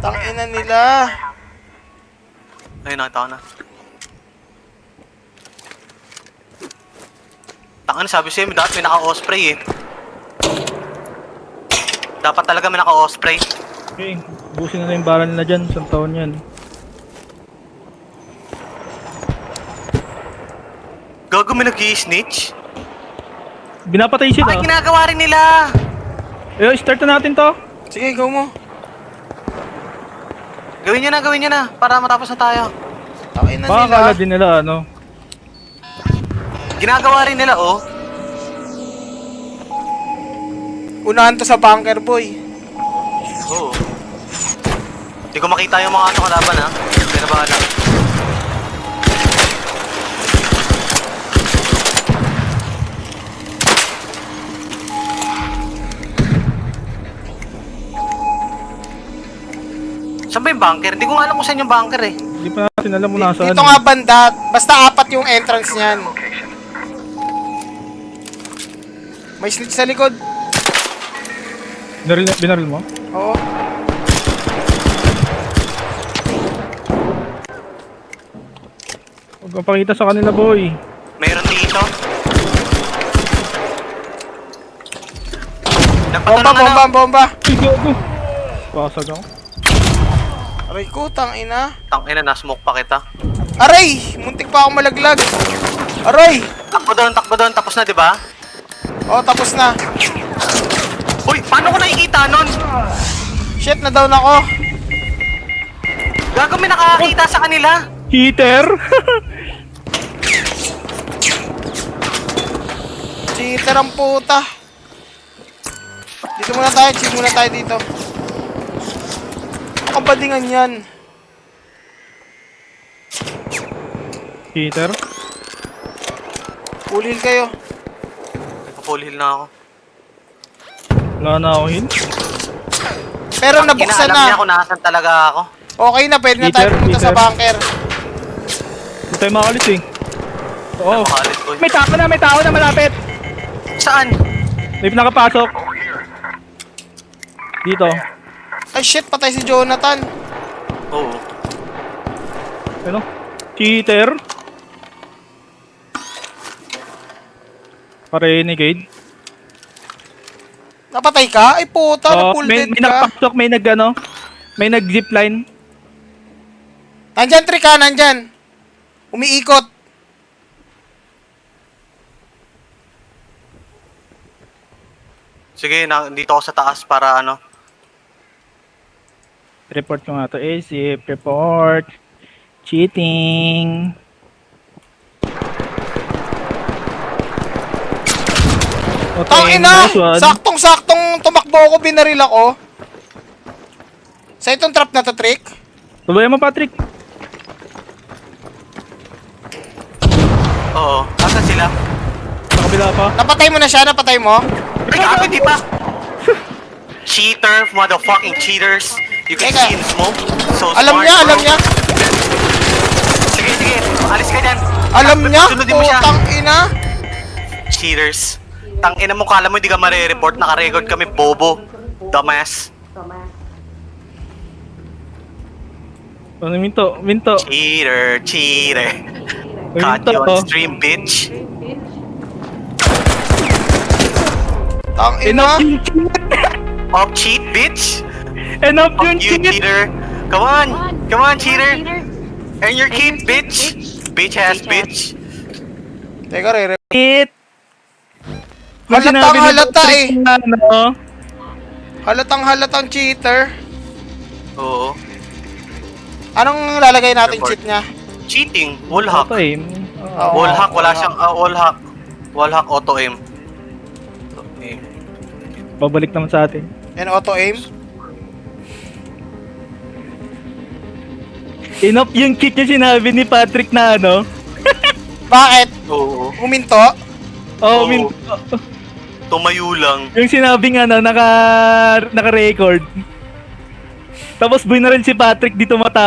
Tangina nila. Ayun, nakita ko na. Tangan, sabi sa'yo, dapat may naka-osprey eh. Dapat talaga may naka-osprey. Okay, busin na yung barrel nila dyan. Isang taon yan. Gago, may nag-i-snitch? Binapatay sila. Ay, ginagawa rin nila! Eh, start na natin to. Sige, go mo. Gawin nyo na, para matapos na tayo. Tangina Baka nila. akala din nila, ano. Ginagawa rin nila, oh. Unahan to sa bunker, boy. Oo. Hindi ko makita yung mga kalaban, ha. Hindi na bahala. Saan ba yung bunker? Hindi ko nga alam kung saan yung bunker eh. Hindi pa natin alam kung nasaan. Dito nga banda. Basta apat yung entrance niyan. May snitch sa likod. Binaril mo? Oo. Huwag kang pakita sa kanila, boy. Mayroon dito. Bomba, bomba, bomba. Ay, gago. Pasag ako. Aray ko, tangina. Tangina, na-smoke pa kita. Aray! Muntik pa ako malaglag. Aray! Takbo doon, tapos na, di ba? Oh, tapos na. Uy, paano ko nakikita nun? Shit, na down ako. Gago, may nakakakita sa kanila. Heater? Cheater ang puta. Dito muna tayo, chill muna tayo dito. Kabadingan yan. Heater? Pulil kayo. Full heal na ako. Wala na ako hit. Pero nabuksan Alam niya na. kung nasan talaga ako. Okay na, pwede na tayo Peter, pumunta sa Peter. bunker. Hindi tayo makalis eh. Oo. Makalit ko. May tao na malapit. Saan? May nakapasok. Dito. Ay shit, patay si Jonathan. Oo. Ano? Cheater? Pa-renegade? Napatay ka? Ay puta, na-full may dead ka. nakapasok, may nag-zipline. Nandyan, Trika, nandyan. Umiikot. Sige, dito ako sa taas para ano. Report ko nga to. Zip report. Cheating. Okay, Tangina! nice one. Saktong-saktong tumakbo ako, binaril ako. Sa itong trap na to, Trick? Tuloy mo, Patrick. Oo. Asan sila? Sa kabila pa. Napatay mo na siya, napatay mo? Ay, grabe, di ba? Cheater, motherfucking cheaters. You can Teka. see in smoke. So Alam smart, niya, bro. alam niya. Sige, alis ka dyan. Alam niya, Sunodin mo siya. putang ina. Cheaters. Tangina mo, kala mo hindi ka mare-report. Naka-record kami, bobo. Dumbass. Ano, Minto? Cheater. Caught Minto, you on oh. stream, bitch. Tang Enough ina. yung cheat! Off cheat, bitch. Enough Fuck yung you, cheat! cheater. Come on, cheater. Earn your keep, bitch. Bitch ass, bitch. Teka, re. Cheat! Halatang halata eh. Ano? Halatang cheater. Oo. Anong lalagay natin Report. cheat niya? Cheating. Wallhack. Auto aim. Oo. Wallhack. Wala siyang wallhack. Wallhack auto aim. Okay. Babalik naman sa atin. Yan, auto aim. Enough yung kick niya sinabi ni Patrick na ano? Bakit? Oo. Huminto? Oh, Oo. Minto. Tumayo lang. Yung sinabing ano, naka-record. Tapos binaril si Patrick dito mata.